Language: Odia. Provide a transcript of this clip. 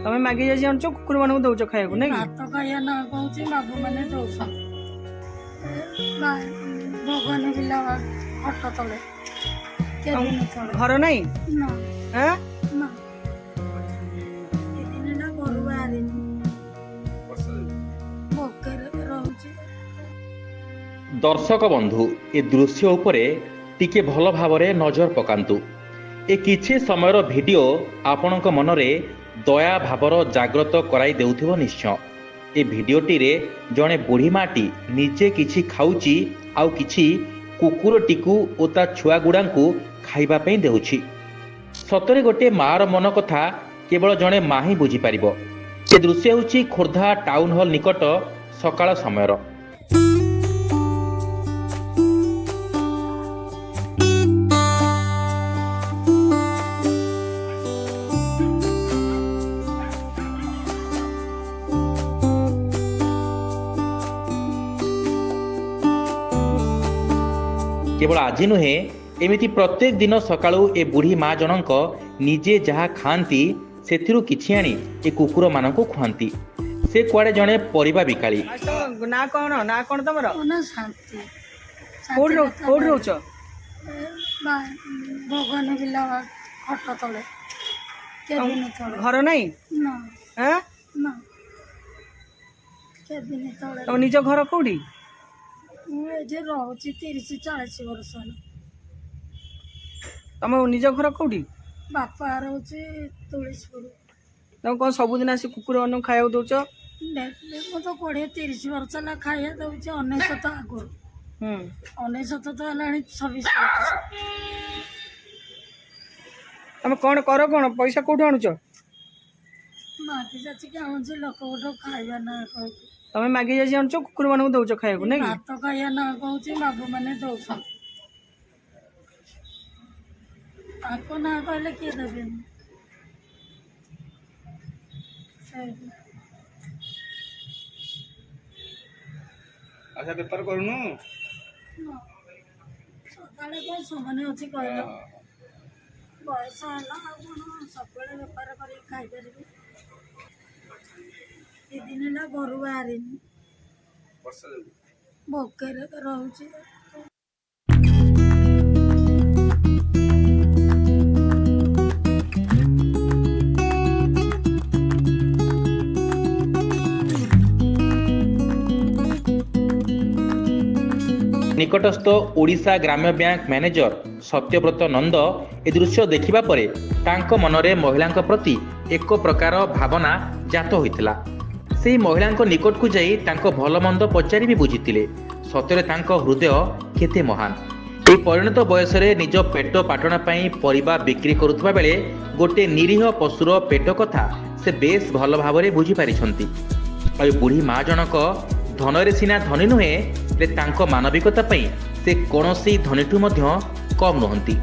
ତମେ ମାଗି ଯାଇ ଆଣୁଛ କୁକୁର ମାନଙ୍କୁ ଦଉଛ ଖାଇବାକୁ ନାଇଁ କି? ଭାତ ଖାଇବା ନା କହୁଛି ବାବୁ ମାନେ ଦଉଛନ୍ତି ଭଗବାନ ପିଲା ଖଟ ତଳେ କେବିନ ତଳେ ଘର ନାଇଁ ନା ଆଁ? ନା ଏଦିନ ନା ଘରୁ ବାହାରିନି ଭୋକରେ ରହୁଛି। ଦର୍ଶକ ବନ୍ଧୁ ଏ ଦୃଶ୍ୟ ଉପରେ ଟିକେ ଭଲ ଭାବରେ ନଜର ପକାନ୍ତୁ। ଏ କିଛି ସମୟର ଭିଡ଼ିଓ ଆପଣଙ୍କ ମନରେ ଦୟା ଭାବର ଜାଗ୍ରତ କରାଇ ଦେଉଥିବ ନିଶ୍ଚୟ। ଏ ଭିଡ଼ିଓଟିରେ ଜଣେ ବୁଢ଼ୀ ମାଟି ନିଜେ କିଛି ଖାଉଛି ଆଉ କିଛି କୁକୁରଟିକୁ ଓ ତା ଛୁଆଗୁଡ଼ାଙ୍କୁ ଖାଇବା ପାଇଁ ଦେଉଛି। ସତରେ ଗୋଟିଏ ମାଆର ମନ କଥା କେବଳ ଜଣେ ମା ହିଁ ବୁଝିପାରିବ। ଏ ଦୃଶ୍ୟ ହେଉଛି ଖୋର୍ଦ୍ଧା ଟାଉନ ହଲ୍ ନିକଟ ସକାଳ ସମୟର। କେବଳ ଆଜି ନୁହେଁ, ଏମିତି ପ୍ରତ୍ୟେକ ଦିନ ସକାଳୁ ଏ ବୁଢ଼ୀ ମା ଜଣଙ୍କ ନିଜେ ଯାହା ଖାଆନ୍ତି ସେଥିରୁ କିଛି ଆଣି ଏ କୁକୁରମାନଙ୍କୁ ଖୁଆନ୍ତି। ସେ କୁଆଡ଼େ ଜଣେ ପରିବା ବିକାଳି। ନା କଣ ତମର? ନା ଶାନ୍ତି କୋଉଠି ରହୁଛ? ଭଗବାନ ପିଲା ଖଟ ତଳେ କେବିନ ତଳେ ଘର ନାଇଁ ନା ଆଁ? ନା କେବିନ ତଳେ ତମ ନିଜ ଘର କୋଉଠି? ମୁଁ ଏଠି ରହୁଛି 30-40 ବର୍ଷ ହେଲା। ତମ ନିଜ ଘର କୋଉଠି? ବାପା ରହୁଛି ତୁଳସୀପୁର। ତମେ କଣ ସବୁଦିନ ଆସି କୁକୁର ମାନଙ୍କୁ ଖାଇବାକୁ ଦଉଛ? ମୁଁ ତ 20-30 ବର୍ଷ ହେଲା ଖାଇବା ଦଉଛି। 1900 ଆଗରୁ 1900 ତ ହେଲାଣି 26 ବର୍ଷ। ତମେ କଣ କର? କଣ ପଇସା କୋଉଠୁ ଆଣୁଛ? ମାଟି ଯାଚିକି ଆଣୁଛି ଲୋକଙ୍କଠୁ ଖାଇବା ନା କହୁଛି। ତମେ ମାଗି ଯାଇ ଆଣୁଛ କୁକୁର ମାନଙ୍କୁ ଦଉଛ ଖାଇବାକୁ ନାଇଁ କି? ଭାତ ଖାଇବା ନା କହୁଛି ବାବୁ ମାନେ ଦଉଛନ୍ତି। ତାଙ୍କ ନାଁ କହିଲେ କିଏ ଦେବେନି। ଆଚ୍ଛା ବେପାର କରୁନୁ? ସକାଳେ କଣ ସମାନେ ଅଛି କହିଲ? ବୟସ ହେଲା ଆଉ କଣ ସବୁବେଳେ ବେପାର କରିକି ଖାଇପାରିବି? ଏଦିନ ହେଲା ଘରୁ ବାହାରିନି ଭୋକରେ ରହୁଛି। ନିକଟସ୍ଥ ଓଡ଼ିଶା ଗ୍ରାମ୍ୟ ବ୍ୟାଙ୍କ ମ୍ୟାନେଜର ସତ୍ୟବ୍ରତ ନନ୍ଦ ଏ ଦୃଶ୍ୟ ଦେଖିବା ପରେ ତାଙ୍କ ମନରେ ମହିଳାଙ୍କ ପ୍ରତି ଏକ ପ୍ରକାର ଭାବନା ଜାତ ହୋଇଥିଲା। ସେହି ମହିଳାଙ୍କ ନିକଟକୁ ଯାଇ ତାଙ୍କ ଭଲ ମନ୍ଦ ପଚାରି ବି ବୁଝିଥିଲେ। ସତରେ ତାଙ୍କ ହୃଦୟ କେତେ ମହାନ। ଏହି ପରିଣତ ବୟସରେ ନିଜ ପେଟ ପାଟଣା ପାଇଁ ପରିବା ବିକ୍ରି କରୁଥିବା ବେଳେ ଗୋଟିଏ ନିରୀହ ପଶୁର ପେଟ କଥା ସେ ବେଶ ଭଲ ଭାବରେ ବୁଝିପାରିଛନ୍ତି। ଆଉ ବୁଢ଼ୀ ମା ଜଣକ ଧନରେ ସିନା ଧନୀ ନୁହେଁ, ହେଲେ ତାଙ୍କ ମାନବିକତା ପାଇଁ ସେ କୌଣସି ଧନୀଠୁ ମଧ୍ୟ କମ୍ ନୁହନ୍ତି।